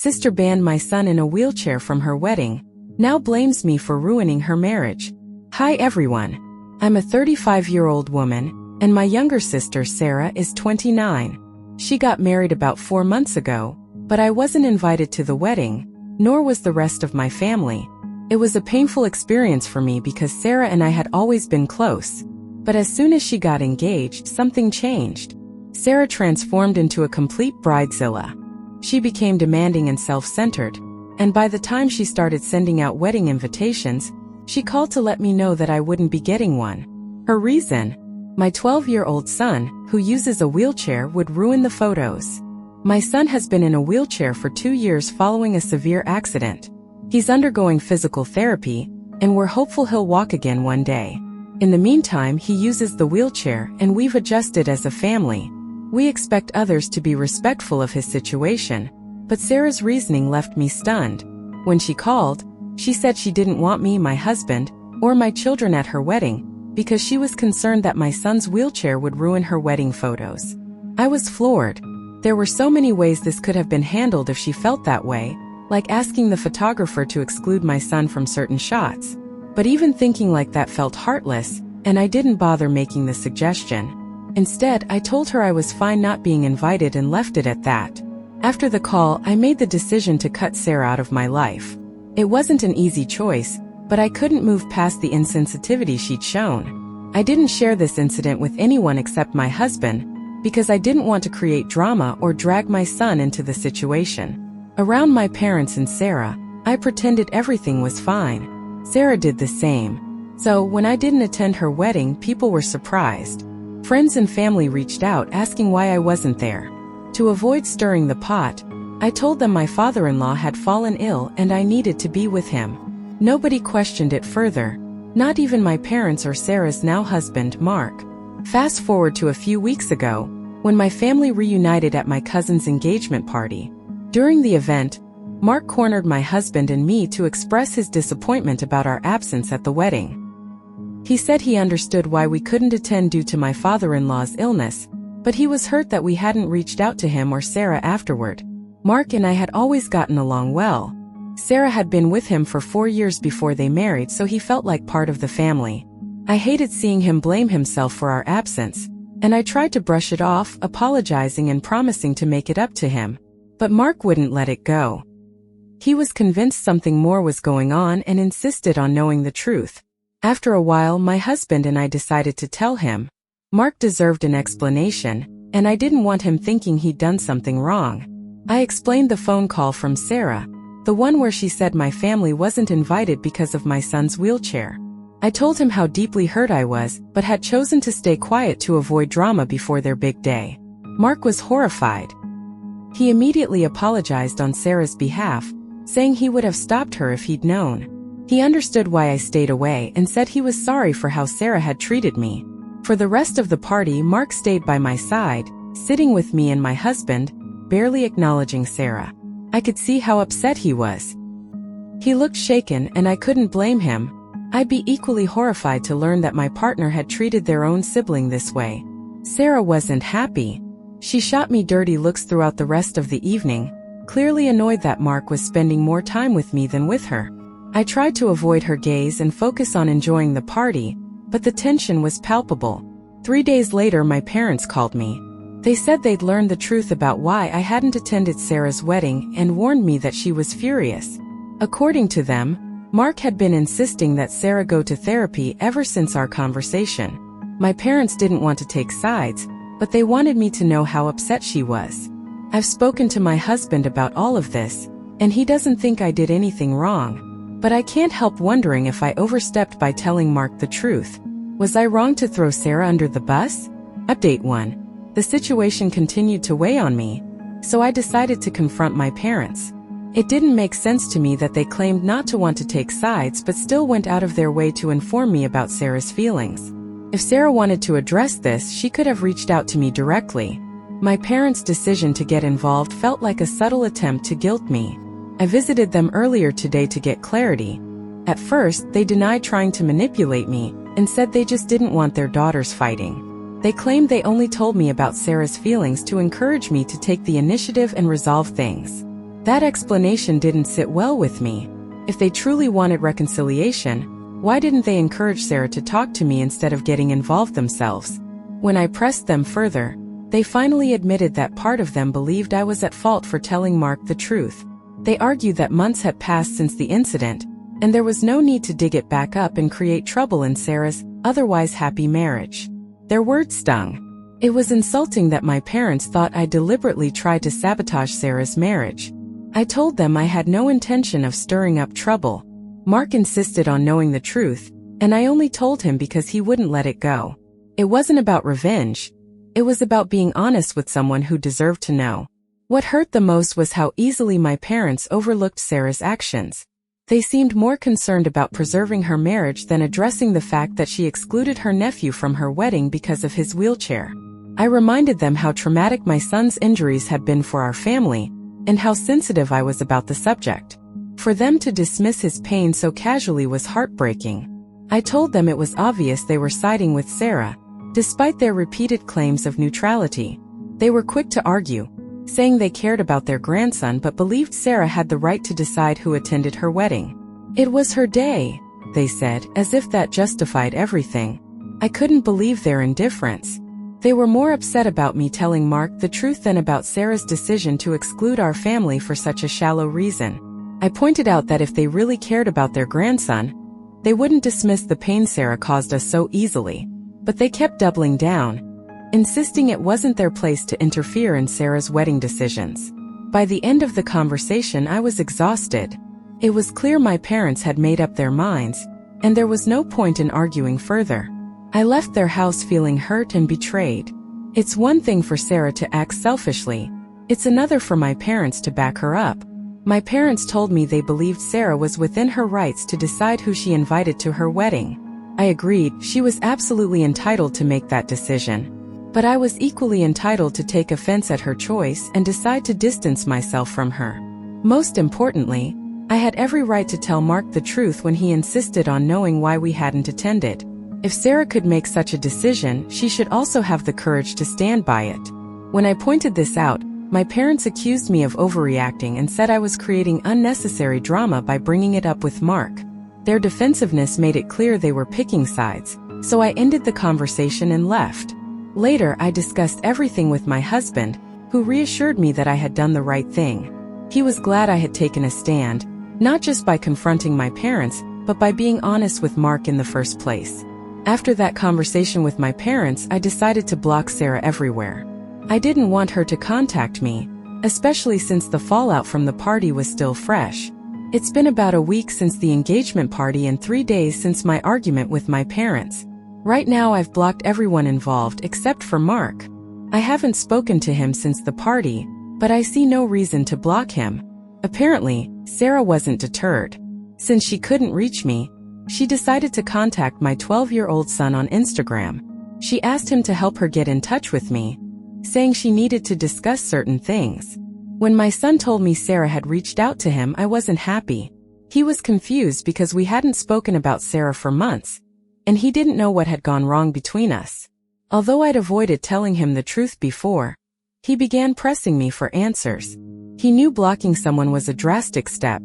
Sister banned my son in a wheelchair from her wedding, now blames me for ruining her marriage. Hi everyone. I'm a 35-year-old woman, and my younger sister Sarah is 29. She got married about 4 months ago, but I wasn't invited to the wedding, nor was the rest of my family. It was a painful experience for me because Sarah and I had always been close. But as soon as she got engaged, something changed. Sarah transformed into a complete bridezilla. She became demanding and self-centered, and by the time she started sending out wedding invitations, she called to let me know that I wouldn't be getting one. Her reason? My 12-year-old son, who uses a wheelchair, would ruin the photos. My son has been in a wheelchair for 2 years following a severe accident. He's undergoing physical therapy, and we're hopeful he'll walk again one day. In the meantime, he uses the wheelchair, and we've adjusted as a family. We expect others to be respectful of his situation, but Sarah's reasoning left me stunned. When she called, she said she didn't want me, my husband, or my children at her wedding, because she was concerned that my son's wheelchair would ruin her wedding photos. I was floored. There were so many ways this could have been handled if she felt that way, like asking the photographer to exclude my son from certain shots. But even thinking like that felt heartless, and I didn't bother making the suggestion. Instead, I told her I was fine not being invited and left it at that. After the call, I made the decision to cut Sarah out of my life. It wasn't an easy choice, but I couldn't move past the insensitivity she'd shown. I didn't share this incident with anyone except my husband, because I didn't want to create drama or drag my son into the situation. Around my parents and Sarah, I pretended everything was fine. Sarah did the same. So, when I didn't attend her wedding, people were surprised. Friends and family reached out asking why I wasn't there. To avoid stirring the pot, I told them my father-in-law had fallen ill and I needed to be with him. Nobody questioned it further, not even my parents or Sarah's now husband, Mark. Fast forward to a few weeks ago, when my family reunited at my cousin's engagement party. During the event, Mark cornered my husband and me to express his disappointment about our absence at the wedding. He said he understood why we couldn't attend due to my father-in-law's illness, but he was hurt that we hadn't reached out to him or Sarah afterward. Mark and I had always gotten along well. Sarah had been with him for 4 years before they married, so he felt like part of the family. I hated seeing him blame himself for our absence, and I tried to brush it off, apologizing and promising to make it up to him. But Mark wouldn't let it go. He was convinced something more was going on and insisted on knowing the truth. After a while, my husband and I decided to tell him. Mark deserved an explanation, and I didn't want him thinking he'd done something wrong. I explained the phone call from Sarah, the one where she said my family wasn't invited because of my son's wheelchair. I told him how deeply hurt I was, but had chosen to stay quiet to avoid drama before their big day. Mark was horrified. He immediately apologized on Sarah's behalf, saying he would have stopped her if he'd known. He understood why I stayed away and said he was sorry for how Sarah had treated me. For the rest of the party, Mark stayed by my side, sitting with me and my husband, barely acknowledging Sarah. I could see how upset he was. He looked shaken, and I couldn't blame him. I'd be equally horrified to learn that my partner had treated their own sibling this way. Sarah wasn't happy. She shot me dirty looks throughout the rest of the evening, clearly annoyed that Mark was spending more time with me than with her. I tried to avoid her gaze and focus on enjoying the party, but the tension was palpable. 3 days later, my parents called me. They said they'd learned the truth about why I hadn't attended Sarah's wedding and warned me that she was furious. According to them, Mark had been insisting that Sarah go to therapy ever since our conversation. My parents didn't want to take sides, but they wanted me to know how upset she was. I've spoken to my husband about all of this, and he doesn't think I did anything wrong. But I can't help wondering if I overstepped by telling Mark the truth. Was I wrong to throw Sarah under the bus? Update 1. The situation continued to weigh on me, so I decided to confront my parents. It didn't make sense to me that they claimed not to want to take sides but still went out of their way to inform me about Sarah's feelings. If Sarah wanted to address this, she could have reached out to me directly. My parents' decision to get involved felt like a subtle attempt to guilt me. I visited them earlier today to get clarity. At first, they denied trying to manipulate me and said they just didn't want their daughters fighting. They claimed they only told me about Sarah's feelings to encourage me to take the initiative and resolve things. That explanation didn't sit well with me. If they truly wanted reconciliation, why didn't they encourage Sarah to talk to me instead of getting involved themselves? When I pressed them further, they finally admitted that part of them believed I was at fault for telling Mark the truth. They argued that months had passed since the incident, and there was no need to dig it back up and create trouble in Sarah's otherwise happy marriage. Their words stung. It was insulting that my parents thought I deliberately tried to sabotage Sarah's marriage. I told them I had no intention of stirring up trouble. Mark insisted on knowing the truth, and I only told him because he wouldn't let it go. It wasn't about revenge. It was about being honest with someone who deserved to know. What hurt the most was how easily my parents overlooked Sarah's actions. They seemed more concerned about preserving her marriage than addressing the fact that she excluded her nephew from her wedding because of his wheelchair. I reminded them how traumatic my son's injuries had been for our family, and how sensitive I was about the subject. For them to dismiss his pain so casually was heartbreaking. I told them it was obvious they were siding with Sarah, despite their repeated claims of neutrality. They were quick to argue, saying they cared about their grandson but believed Sarah had the right to decide who attended her wedding. It was her day, they said, as if that justified everything. I couldn't believe their indifference. They were more upset about me telling Mark the truth than about Sarah's decision to exclude our family for such a shallow reason. I pointed out that if they really cared about their grandson, they wouldn't dismiss the pain Sarah caused us so easily. But they kept doubling down, insisting it wasn't their place to interfere in Sarah's wedding decisions. By the end of the conversation, I was exhausted. It was clear my parents had made up their minds, and there was no point in arguing further. I left their house feeling hurt and betrayed. It's one thing for Sarah to act selfishly. It's another for my parents to back her up. My parents told me they believed Sarah was within her rights to decide who she invited to her wedding. I agreed, she was absolutely entitled to make that decision. But I was equally entitled to take offense at her choice and decide to distance myself from her. Most importantly, I had every right to tell Mark the truth when he insisted on knowing why we hadn't attended. If Sarah could make such a decision, she should also have the courage to stand by it. When I pointed this out, my parents accused me of overreacting and said I was creating unnecessary drama by bringing it up with Mark. Their defensiveness made it clear they were picking sides, so I ended the conversation and left. Later, I discussed everything with my husband, who reassured me that I had done the right thing. He was glad I had taken a stand, not just by confronting my parents, but by being honest with Mark in the first place. After that conversation with my parents, I decided to block Sarah everywhere. I didn't want her to contact me, especially since the fallout from the party was still fresh. It's been about a week since the engagement party and 3 days since my argument with my parents. Right now I've blocked everyone involved except for Mark. I haven't spoken to him since the party, but I see no reason to block him. Apparently, Sarah wasn't deterred. Since she couldn't reach me, she decided to contact my 12-year-old son on Instagram. She asked him to help her get in touch with me, saying she needed to discuss certain things. When my son told me Sarah had reached out to him, I wasn't happy. He was confused because we hadn't spoken about Sarah for months, and he didn't know what had gone wrong between us. Although I'd avoided telling him the truth before, he began pressing me for answers. He knew blocking someone was a drastic step,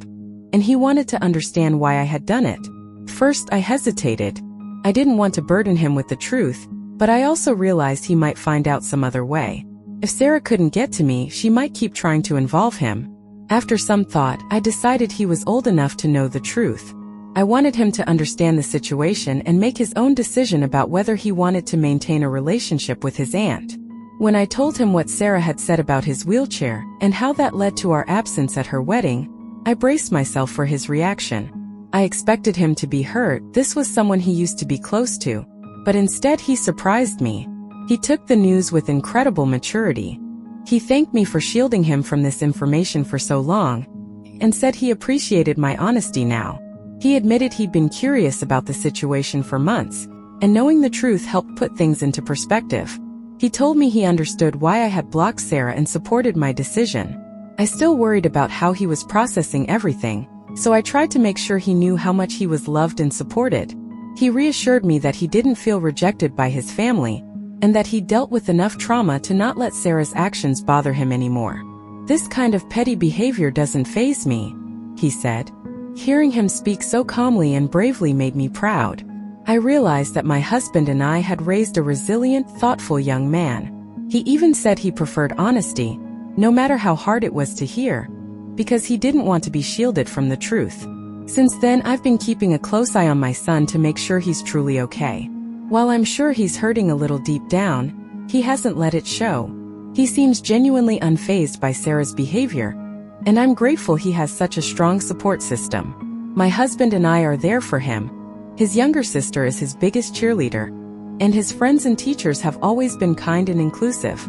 and he wanted to understand why I had done it. First, I hesitated. I didn't want to burden him with the truth, but I also realized he might find out some other way. If Sarah couldn't get to me, she might keep trying to involve him. After some thought, I decided he was old enough to know the truth. I wanted him to understand the situation and make his own decision about whether he wanted to maintain a relationship with his aunt. When I told him what Sarah had said about his wheelchair and how that led to our absence at her wedding, I braced myself for his reaction. I expected him to be hurt. This was someone he used to be close to. But instead he surprised me. He took the news with incredible maturity. He thanked me for shielding him from this information for so long, and said he appreciated my honesty now. He admitted he'd been curious about the situation for months, and knowing the truth helped put things into perspective. He told me he understood why I had blocked Sarah and supported my decision. I still worried about how he was processing everything, so I tried to make sure he knew how much he was loved and supported. He reassured me that he didn't feel rejected by his family, and that he dealt with enough trauma to not let Sarah's actions bother him anymore. "This kind of petty behavior doesn't faze me," he said. Hearing him speak so calmly and bravely made me proud. I realized that my husband and I had raised a resilient, thoughtful young man. He even said he preferred honesty, no matter how hard it was to hear, because he didn't want to be shielded from the truth. Since then, I've been keeping a close eye on my son to make sure he's truly okay. While I'm sure he's hurting a little deep down, he hasn't let it show. He seems genuinely unfazed by Sarah's behavior, and I'm grateful he has such a strong support system. My husband and I are there for him. His younger sister is his biggest cheerleader, and his friends and teachers have always been kind and inclusive.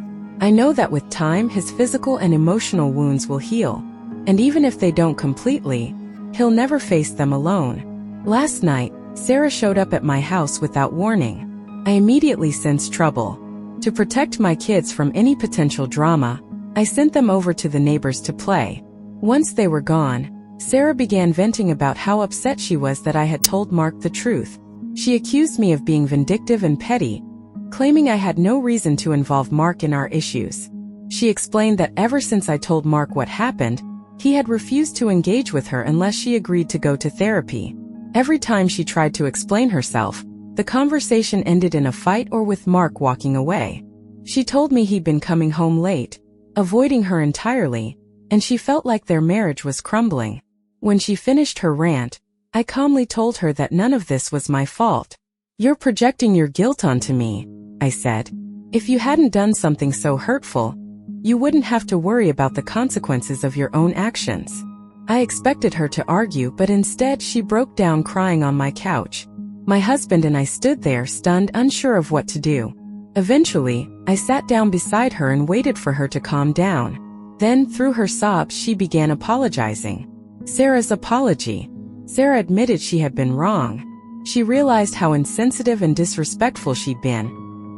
I know that with time, his physical and emotional wounds will heal, and even if they don't completely, he'll never face them alone. Last night, Sarah showed up at my house without warning. I immediately sensed trouble. To protect my kids from any potential drama, I sent them over to the neighbors to play. Once they were gone, Sarah began venting about how upset she was that I had told Mark the truth. She accused me of being vindictive and petty, claiming I had no reason to involve Mark in our issues. She explained that ever since I told Mark what happened, he had refused to engage with her unless she agreed to go to therapy. Every time she tried to explain herself, the conversation ended in a fight or with Mark walking away. She told me he'd been coming home late, avoiding her entirely, and she felt like their marriage was crumbling. When she finished her rant, I calmly told her that none of this was my fault. "You're projecting your guilt onto me," I said. "If you hadn't done something so hurtful, you wouldn't have to worry about the consequences of your own actions." I expected her to argue, but instead she broke down crying on my couch. My husband and I stood there stunned, unsure of what to do. Eventually, I sat down beside her and waited for her to calm down. Then, through her sobs, she began apologizing. Sarah's apology. Sarah admitted she had been wrong. She realized how insensitive and disrespectful she'd been,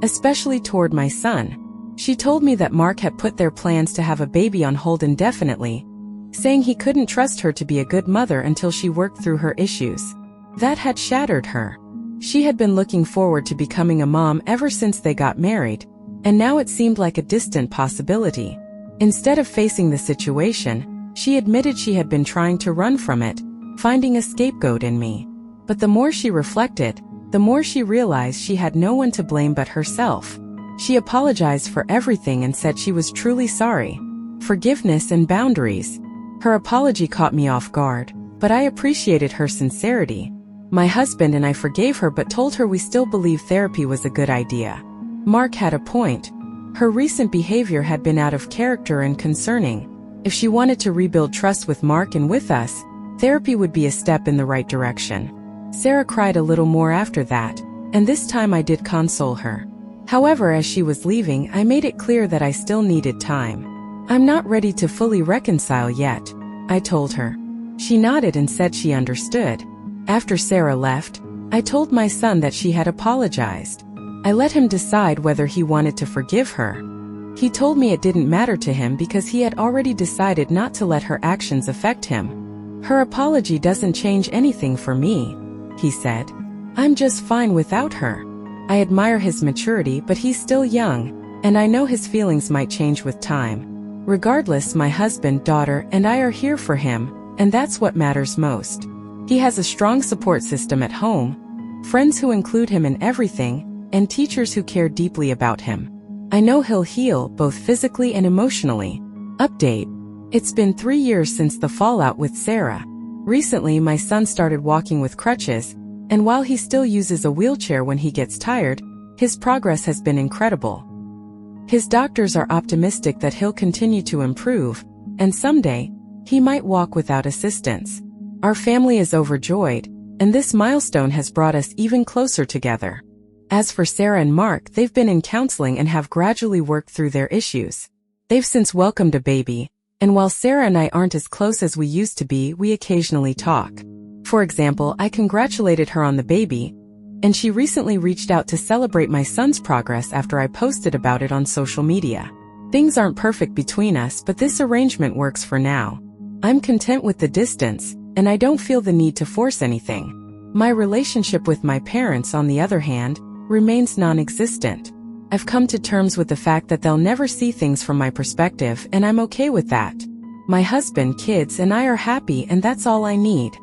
especially toward my son. She told me that Mark had put their plans to have a baby on hold indefinitely, saying he couldn't trust her to be a good mother until she worked through her issues. That had shattered her. She had been looking forward to becoming a mom ever since they got married, and now it seemed like a distant possibility. Instead of facing the situation, she admitted she had been trying to run from it, finding a scapegoat in me. But the more she reflected, the more she realized she had no one to blame but herself. She apologized for everything and said she was truly sorry. Forgiveness and boundaries. Her apology caught me off guard, but I appreciated her sincerity. My husband and I forgave her but told her we still believe therapy was a good idea. Mark had a point. Her recent behavior had been out of character and concerning. If she wanted to rebuild trust with Mark and with us, therapy would be a step in the right direction. Sarah cried a little more after that, and this time I did console her. However, as she was leaving, I made it clear that I still needed time. "I'm not ready to fully reconcile yet," I told her. She nodded and said she understood. After Sarah left, I told my son that she had apologized. I let him decide whether he wanted to forgive her. He told me it didn't matter to him because he had already decided not to let her actions affect him. "Her apology doesn't change anything for me," he said. "I'm just fine without her." I admire his maturity, but he's still young, and I know his feelings might change with time. Regardless, my husband, daughter, and I are here for him, and that's what matters most. He has a strong support system at home, friends who include him in everything, and teachers who care deeply about him. I know he'll heal, both physically and emotionally. Update. It's been 3 years since the fallout with Sarah. Recently, my son started walking with crutches, and while he still uses a wheelchair when he gets tired, his progress has been incredible. His doctors are optimistic that he'll continue to improve, and someday, he might walk without assistance. Our family is overjoyed, and this milestone has brought us even closer together. As for Sarah and Mark, they've been in counseling and have gradually worked through their issues. They've since welcomed a baby, and while Sarah and I aren't as close as we used to be, we occasionally talk. For example, I congratulated her on the baby, and she recently reached out to celebrate my son's progress after I posted about it on social media. Things aren't perfect between us, but this arrangement works for now. I'm content with the distance, and I don't feel the need to force anything. My relationship with my parents, on the other hand, remains non-existent. I've come to terms with the fact that they'll never see things from my perspective, and I'm okay with that. My husband, kids, and I are happy, and that's all I need.